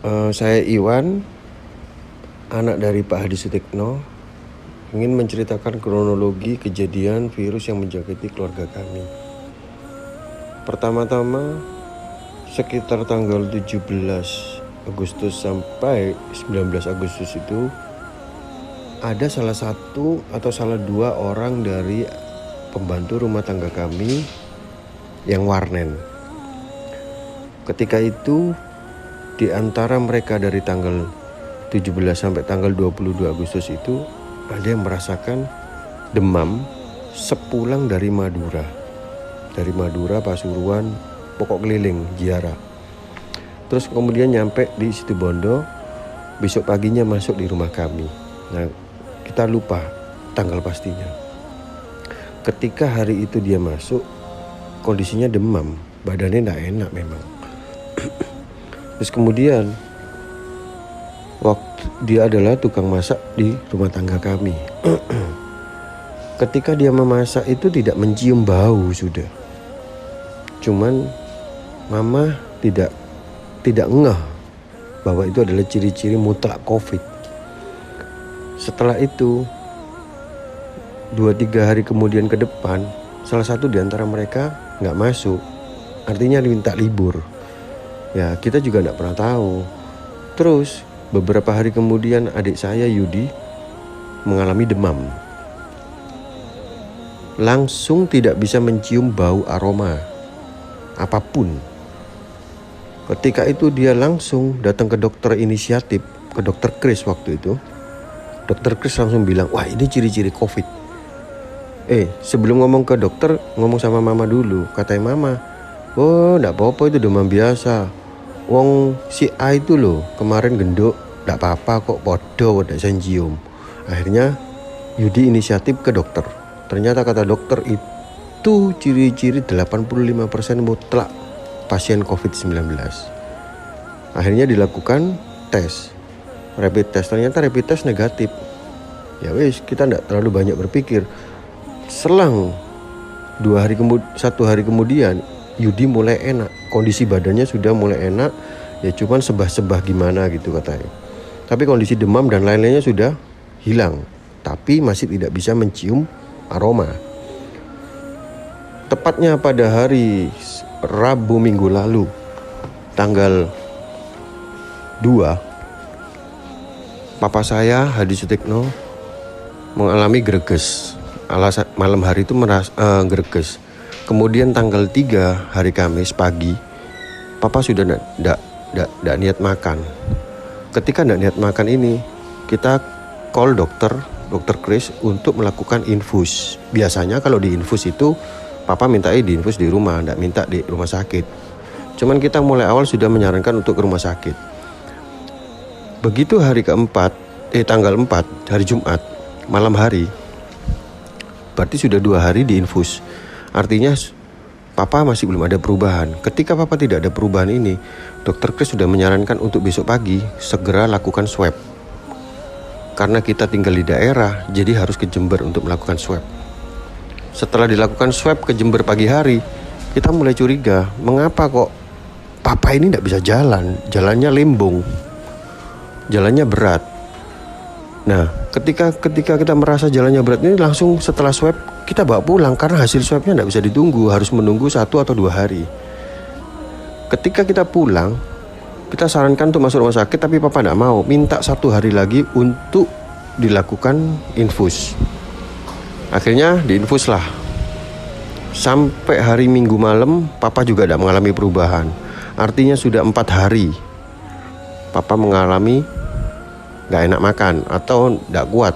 Saya Iwan, anak dari Pak Hadi Sutikno, ingin menceritakan kronologi kejadian virus yang menjangkiti keluarga kami. Pertama-tama, sekitar tanggal 17 Agustus sampai 19 Agustus itu, ada salah satu atau salah dua orang dari pembantu rumah tangga kami yang warnen. Ketika itu, di antara mereka dari tanggal 17 sampai tanggal 22 Agustus itu ada yang merasakan demam sepulang dari Madura. Dari Madura, Pasuruan, pokok keliling, ziarah. Terus kemudian nyampe di Situbondo, besok paginya masuk di rumah kami. Nah, kita lupa tanggal pastinya. Ketika hari itu dia masuk, kondisinya demam, badannya tidak enak memang. Terus kemudian waktu dia adalah tukang masak di rumah tangga kami. Ketika dia memasak itu tidak mencium bau sudah. Cuman mama tidak ngeh bahwa itu adalah ciri-ciri mutlak COVID. Setelah itu 2-3 hari kemudian ke depan, salah satu di antara mereka nggak masuk. Artinya minta libur. Ya, kita juga tidak pernah tahu. Terus beberapa hari kemudian adik saya Yudi mengalami demam. Langsung tidak bisa mencium bau aroma apapun. Ketika itu dia langsung datang ke dokter inisiatif, ke dokter Chris waktu itu. Dokter Chris langsung bilang, wah ini ciri-ciri COVID. Sebelum ngomong ke dokter, ngomong sama mama dulu. Katanya mama, oh enggak apa-apa, itu demam biasa. Wong si A itu loh kemarin genduk, enggak apa-apa kok, podo enggak senjium. Akhirnya Yudi inisiatif ke dokter. Ternyata kata dokter itu ciri-ciri 85% mutlak pasien COVID-19. Akhirnya dilakukan tes, rapid test. Ternyata rapid test negatif. Ya wis, kita enggak terlalu banyak berpikir. Selang 1 hari kemudian Yudi mulai enak, kondisi badannya sudah mulai enak, ya cuman sebah-sebah gimana gitu katanya. Tapi kondisi demam dan lain-lainnya sudah hilang, tapi masih tidak bisa mencium aroma. Tepatnya pada hari Rabu minggu lalu, tanggal 2, papa saya Hadi Sutikno mengalami greges. Malam hari itu greges. Kemudian tanggal 3 hari Kamis pagi, papa sudah tidak niat makan. Ketika tidak niat makan ini, kita call dokter Chris untuk melakukan infus. Biasanya kalau di infus itu, papa minta diinfus di rumah, tidak minta di rumah sakit. Cuman kita mulai awal sudah menyarankan untuk ke rumah sakit. Begitu hari tanggal 4, hari Jumat, malam hari, berarti sudah 2 hari diinfus. Artinya papa masih belum ada perubahan. Ketika papa tidak ada perubahan ini, dokter Chris sudah menyarankan untuk besok pagi segera lakukan swab. Karena kita tinggal di daerah, jadi harus ke Jember untuk melakukan swab. Setelah dilakukan swab ke Jember pagi hari, kita mulai curiga, mengapa kok papa ini tidak bisa jalan, jalannya limbung, jalannya berat. Nah, ketika kita merasa jalannya berat ini, langsung setelah swab kita bawa pulang karena hasil swabnya tidak bisa ditunggu, harus menunggu 1 atau 2 hari. Ketika kita pulang, kita sarankan untuk masuk rumah sakit, tapi papa tidak mau, minta 1 hari lagi untuk dilakukan infus. Akhirnya diinfus lah. Sampai hari Minggu malam, papa juga tidak mengalami perubahan. Artinya sudah 4 hari papa mengalami gak enak makan atau gak kuat.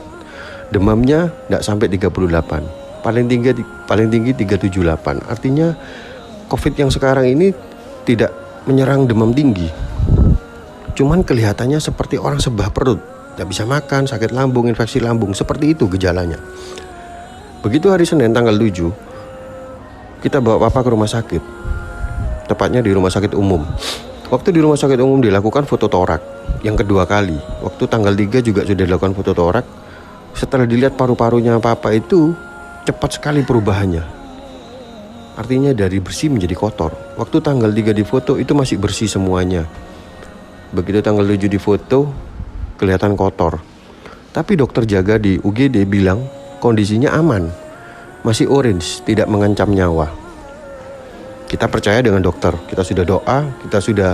Demamnya gak sampai 38, paling tinggi 378. Artinya COVID yang sekarang ini tidak menyerang demam tinggi, cuman kelihatannya seperti orang sebah perut, gak bisa makan, sakit lambung, infeksi lambung, seperti itu gejalanya. Begitu hari Senin tanggal 7, kita bawa papa ke rumah sakit, tepatnya di rumah sakit umum. Waktu di rumah sakit umum dilakukan foto torak yang kedua kali. Waktu tanggal 3 juga sudah dilakukan foto torak. Setelah dilihat paru-parunya papa itu cepat sekali perubahannya. Artinya dari bersih menjadi kotor. Waktu tanggal 3 di foto itu masih bersih semuanya. Begitu tanggal 7 difoto, kelihatan kotor. Tapi dokter jaga di UGD bilang kondisinya aman, masih orange, tidak mengancam nyawa. Kita percaya dengan dokter, kita sudah doa, kita sudah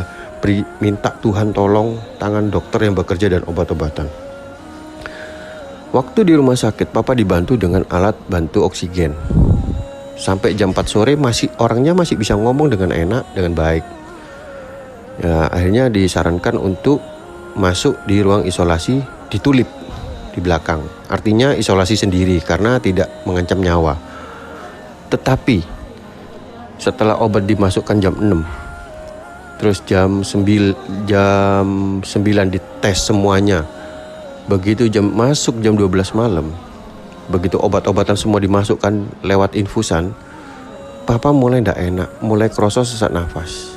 minta Tuhan tolong tangan dokter yang bekerja dan obat-obatan. Waktu di rumah sakit, papa dibantu dengan alat bantu oksigen. Sampai jam 4 sore orangnya masih bisa ngomong dengan enak, dengan baik. Ya, akhirnya disarankan untuk masuk di ruang isolasi di tulip di belakang. Artinya isolasi sendiri karena tidak mengancam nyawa. Tetapi setelah obat dimasukkan jam 6, terus jam 9 dites semuanya. Begitu masuk jam 12 malam, begitu obat-obatan semua dimasukkan lewat infusan, papa mulai tidak enak, mulai kerasa sesak nafas.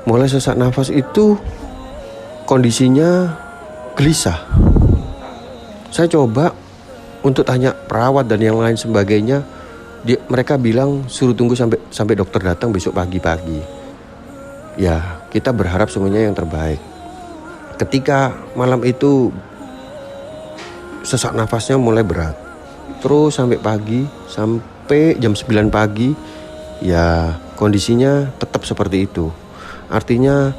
Mulai sesak nafas itu kondisinya gelisah. Saya coba untuk tanya perawat dan yang lain sebagainya, mereka bilang suruh tunggu sampai dokter datang besok pagi-pagi. Ya, kita berharap semuanya yang terbaik. Ketika malam itu sesak nafasnya mulai berat, terus sampai pagi, sampai jam 9 pagi, ya kondisinya tetap seperti itu. Artinya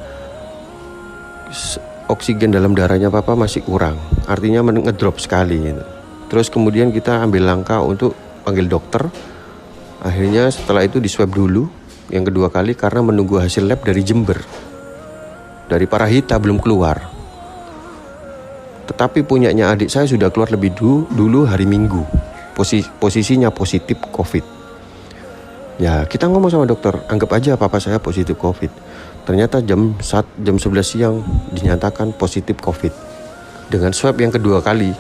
oksigen dalam darahnya papa masih kurang, artinya ngedrop sekali. Terus kemudian kita ambil langkah untuk panggil dokter. Akhirnya setelah itu di swab dulu yang kedua kali karena menunggu hasil lab dari Jember. Dari Parahita belum keluar. Tetapi punyanya adik saya sudah keluar lebih dulu hari Minggu. Posisinya positif COVID. Ya, kita ngomong sama dokter, anggap aja papa saya positif COVID. Ternyata jam 11 siang dinyatakan positif COVID. Dengan swab yang kedua kali,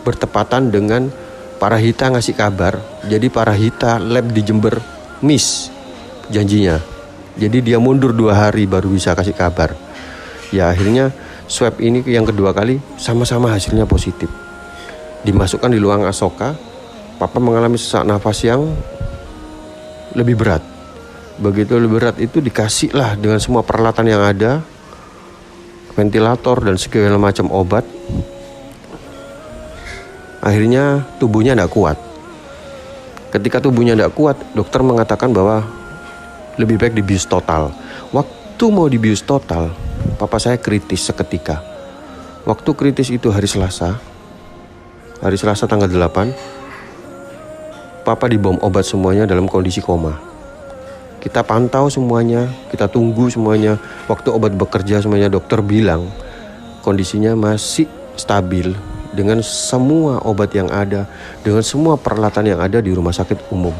bertepatan dengan Parahita ngasih kabar. Jadi Parahita lab di Jember miss janjinya. Jadi dia mundur 2 hari baru bisa kasih kabar. Ya akhirnya swab ini yang kedua kali sama-sama hasilnya positif. Dimasukkan di ruang Asoka, papa mengalami sesak nafas yang lebih berat. Begitu lebih berat itu dikasih lah dengan semua peralatan yang ada, ventilator dan segala macam obat. Akhirnya tubuhnya tidak kuat. Ketika tubuhnya tidak kuat, dokter mengatakan bahwa lebih baik dibius total. Waktu mau dibius total, papa saya kritis seketika. Waktu kritis itu hari Selasa tanggal 8, papa dibom obat semuanya dalam kondisi koma. Kita pantau semuanya, kita tunggu semuanya. Waktu obat bekerja semuanya dokter bilang kondisinya masih stabil dengan semua obat yang ada, dengan semua peralatan yang ada di rumah sakit umum.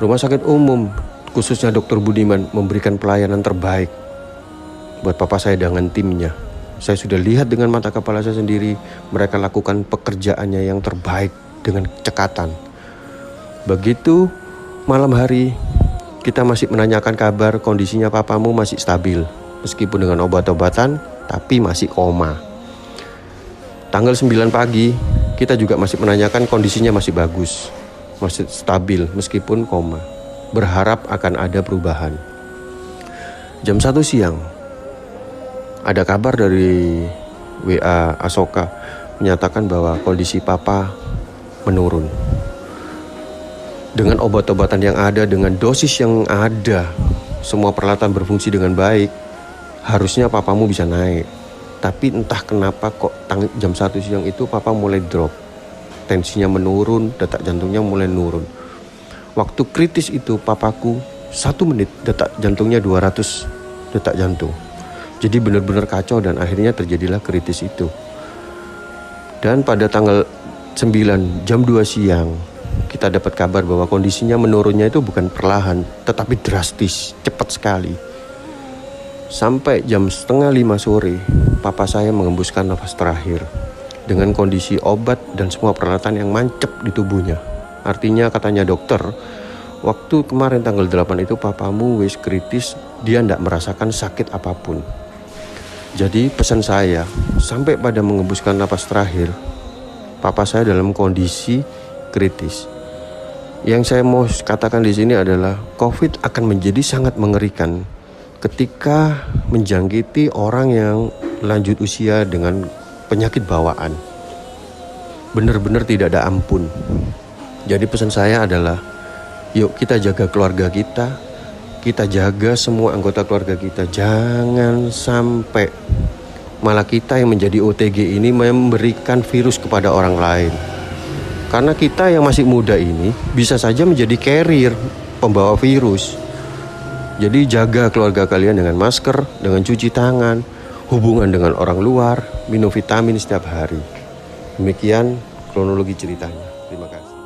Rumah sakit umum khususnya Dr. Budiman memberikan pelayanan terbaik buat papa saya dengan timnya. Saya sudah lihat dengan mata kepala saya sendiri, mereka lakukan pekerjaannya yang terbaik dengan cekatan. Begitu malam hari kita masih menanyakan kabar kondisinya papamu masih stabil. Meskipun dengan obat-obatan, tapi masih koma. Tanggal 9 pagi, kita juga masih menanyakan kondisinya masih bagus. Masih stabil meskipun koma. Berharap akan ada perubahan. Jam 1 siang, ada kabar dari WA Asoka menyatakan bahwa kondisi papa menurun. Dengan obat-obatan yang ada, dengan dosis yang ada, semua peralatan berfungsi dengan baik, harusnya papamu bisa naik. Tapi entah kenapa kok jam 1 siang itu papa mulai drop. Tensinya menurun, detak jantungnya mulai menurun. Waktu kritis itu papaku 1 menit detak jantungnya 200 detak jantung. Jadi benar-benar kacau dan akhirnya terjadilah kritis itu. Dan pada tanggal 9 jam 2 siang kita dapat kabar bahwa kondisinya menurunnya itu bukan perlahan, tetapi drastis, cepat sekali. Sampai jam 4:30 sore, papa saya mengembuskan nafas terakhir dengan kondisi obat dan semua peralatan yang mancep di tubuhnya. Artinya katanya dokter, waktu kemarin tanggal 8 itu papamu wis kritis, dia tidak merasakan sakit apapun. Jadi pesan saya, sampai pada mengembuskan nafas terakhir, papa saya dalam kondisi kritis. Yang saya mau katakan di sini adalah COVID akan menjadi sangat mengerikan ketika menjangkiti orang yang lanjut usia dengan penyakit bawaan. Benar-benar tidak ada ampun. Jadi pesan saya adalah, yuk kita jaga keluarga kita jaga semua anggota keluarga kita. Jangan sampai malah kita yang menjadi OTG ini memberikan virus kepada orang lain. Karena kita yang masih muda ini bisa saja menjadi carrier, pembawa virus. Jadi jaga keluarga kalian dengan masker, dengan cuci tangan, hubungan dengan orang luar, minum vitamin setiap hari. Demikian kronologi ceritanya. Terima kasih.